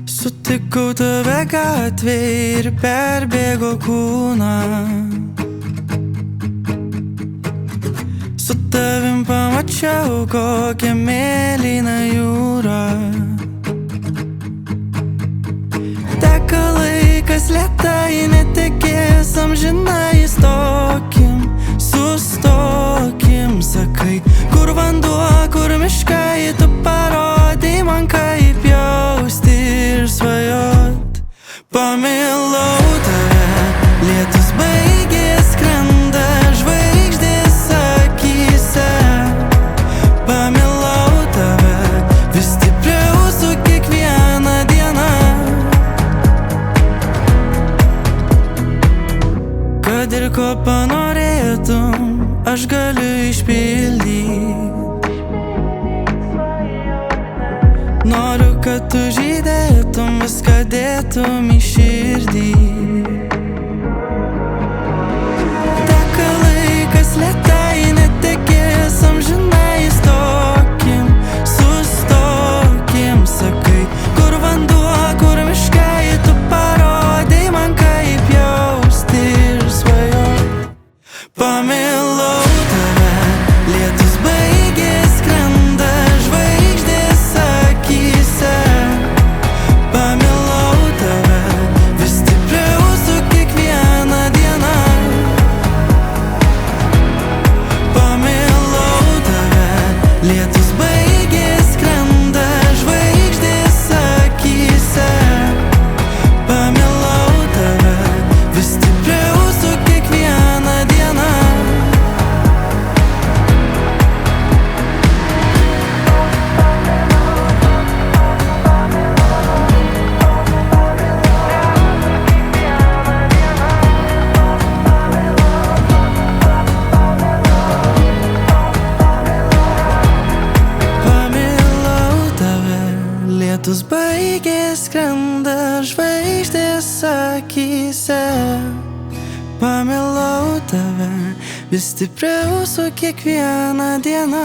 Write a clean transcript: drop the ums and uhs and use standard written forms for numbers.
Sutikau tave gatvėj ir perbėgo kūną. Su tavim pamačiau kokią mėlyną jūrą. Teka laikas lėtai, netekės amžinai, sustokim, sakai, kur vanduo, kur miškai, tu parodai man, kaip jausti ir svajot. Pamilau tave, lietus baigė, skrenda žvaigždės akyse. Pamilau tave, vis stipriau su kiekviena diena. Kad ir ko panorėtum, aš galiu išpildyt. Noriu, kad tu žydėtum, viską dėtum į širdį. Teka laikas lėtai, netekės amžinai, sustokim, sakai, kur vanduo, kur miškai, tu parodai man, kaip jausti ir svajot. Pamilau tave, lietus baigė, skrenda žvaigždės akyse. Pamilau tave, vis stipriau su kiekviena diena. Pamilau tave, lietus baigė, skrenda žvaigždės akyse. Pamilau tave, vis stipriau su kiekviena diena. Lietus baigė, skrenda žvaigždės akyse. Pamilau tave, vis stipriau su kiekviena diena.